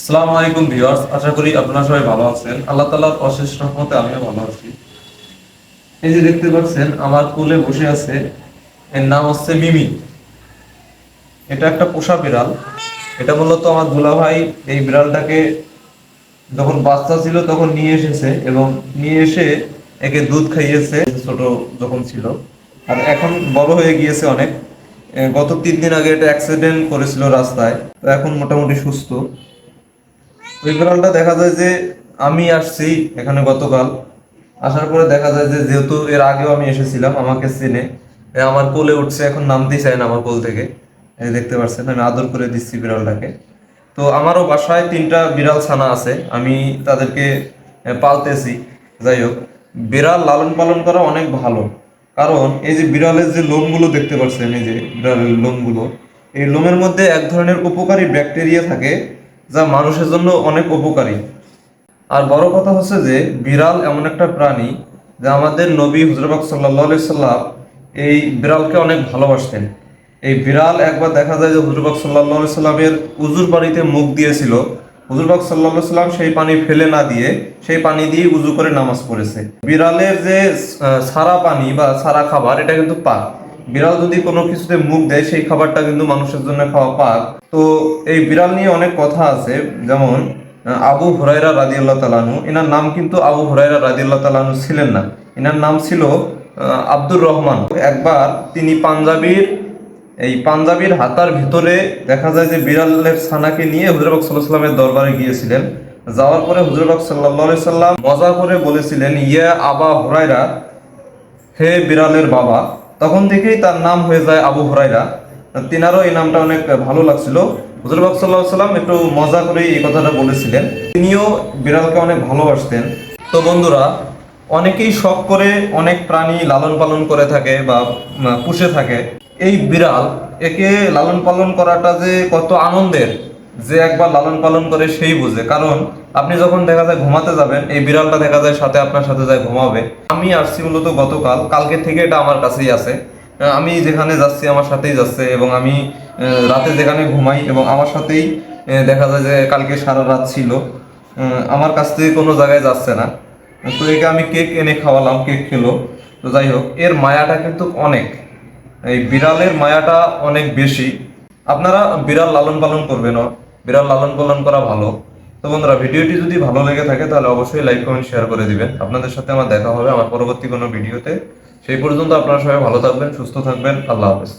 আসসালামু আলাইকুম ভিউয়ার্স, আশা করি আপনারা সবাই ভালো আছেন। আল্লাহ তাআলার অশেষ রহমতে আমিও ভালো আছি। এই যে দেখতে পাচ্ছেন আমার কোলে বসে আছে, এর নাম হচ্ছে মিমি। এটা একটা পোষা বিড়াল। এটা মূলত আমার দুলাভাই এই বিড়ালটাকে যখন বাচ্চা ছিল তখন নিয়ে এসেছে এবং নিয়ে এসে একে দুধ খাইয়েছে ছোট যখন ছিল। আর এখন বড় হয়ে গিয়েছে অনেক। গত 3 দিন আগে এটা অ্যাক্সিডেন্ট করেছিল রাস্তায়, তো এখন মোটামুটি সুস্থ। ওই বিড়ালটা দেখা যায় যে আমি আসছি এখানে গতকাল, আসার পরে দেখা যায় যে যেহেতু এর আগেও আমি এসেছিলাম আমাকে চেনে, আমার কোলে উঠছে, এখন নামতেই চায় না আমার কোল থেকে। এই দেখতে পাচ্ছেন আমি আদর করে দিচ্ছি বিড়ালটাকে। তো আমারও বাসায় 3টা বিড়াল ছানা আছে, আমি তাদেরকে পালতেছি। যাই হোক, বিড়াল লালন পালন করা অনেক ভালো। কারণ এই যে বিড়ালের যে লোমগুলো দেখতে পাচ্ছেন, এই যে বিড়ালের লোমগুলো, এই লোমের মধ্যে এক ধরনের উপকারী ব্যাকটেরিয়া থাকে যা মানুষের জন্য অনেক উপকারী। আর বড় কথা হচ্ছে যে বিড়াল এমন একটা প্রাণী যা আমাদের নবী হযরত পাক সাল্লাল্লাহু আলাইহি সাল্লাম এই বিড়ালকে অনেক ভালোবাসতেন। এই বিড়াল একবার দেখা যায় যে হযরত পাক সাল্লাল্লাহু আলাইহি সাল্লামের উযুর পানিতে মুখ দিয়েছিল। হযরত পাক সাল্লাল্লাহু আলাইহি সাল্লাম সেই পানি ফেলে না দিয়ে সেই পানি দিয়ে উযু করে নামাজ পড়েছে। বিড়ালের যে সারা পানি বা সারা খাবার এটা কিন্তু পাক। বিড়াল যদি কোনো কিছুতে মুখ দেয় সেই খাবারটা কিন্তু মানুষের জন্য খাওয়া পাক। তো এই বিড়াল নিয়ে অনেক কথা আছে, যেমন আবু হুরায়রা রাদিয়াল্লাহু তাআলা আনহু, এনার নাম কিন্তু আবু হুরায়রা রাদিয়াল্লাহু তাআলা আনহু ছিলেন না, এনার নাম ছিল আব্দুর রহমান। একবার তিনি পাঞ্জাবির হাতার ভিতরে দেখা যায় যে বিড়ালের ছানাকে নিয়ে হুজুর পাক সাল্লাল্লাহু আলাইহি সাল্লামের দরবারে গিয়েছিলেন। যাওয়ার পরে হুজুর পাক সাল্লাল্লাহু আলাইহি সাল্লাম মজা করে বলেছিলেন, ইয়া আবা হুরায়রা, হে বিড়ালের বাবা। তখন থেকেই তার নাম হয়ে যায় আবু হুরায়রা। তিনারও এই নামটা অনেক ভালো লাগছিল। হুজুর পাক সাল্লাল্লাহু আলাইহি সাল্লাম একটু মজা করেই এই কথাটা বলেছিলেন। তিনিও বিড়ালকে অনেক ভালোবাসতেন। তো বন্ধুরা, অনেকেই শখ করে অনেক প্রাণী লালন পালন করে থাকে বা পুষে থাকে। এই বিড়াল, একে লালন পালন করাটা যে কত আনন্দের, যে একবার লালন পালন করে সেই বুঝে। কারণ আপনি যখন দেখা যায় ঘুমাতে যাবেন, এই বিড়ালটা দেখা যায় সাথে আপনার সাথে যায় ঘুমাবে। আমি আসছি মূলত গতকাল, কালকে থেকে এটা আমার কাছেই আছে। আমি যেখানে যাচ্ছি আমার সাথেই যাচ্ছে, এবং আমি রাতে যেখানে ঘুমাই এবং আমার সাথেই দেখা যায় যে কালকে সারা রাত ছিল। আমার কাছ থেকে কোনো জায়গায় যাচ্ছে না। তো একে আমি কেক এনে খাওয়ালাম, কেক খেলো। তো যাই হোক, এর মায়াটা কিন্তু অনেক, এই বিড়ালের মায়াটা অনেক বেশি। আপনারা বিড়াল লালন পালন করবেন, বিড়াল লালন পালন করা ভালো। তো বন্ধুরা, ভিডিওটি যদি ভালো লেগে থাকে তাহলে অবশ্যই লাইক কমেন্ট শেয়ার করে দিবেন। আপনাদের সাথে আমার দেখা হবে আমার পরবর্তী কোনো ভিডিওতে। সেই পর্যন্ত আপনারা সবাই ভালো থাকবেন, সুস্থ থাকবেন। আল্লাহ হাফেজ।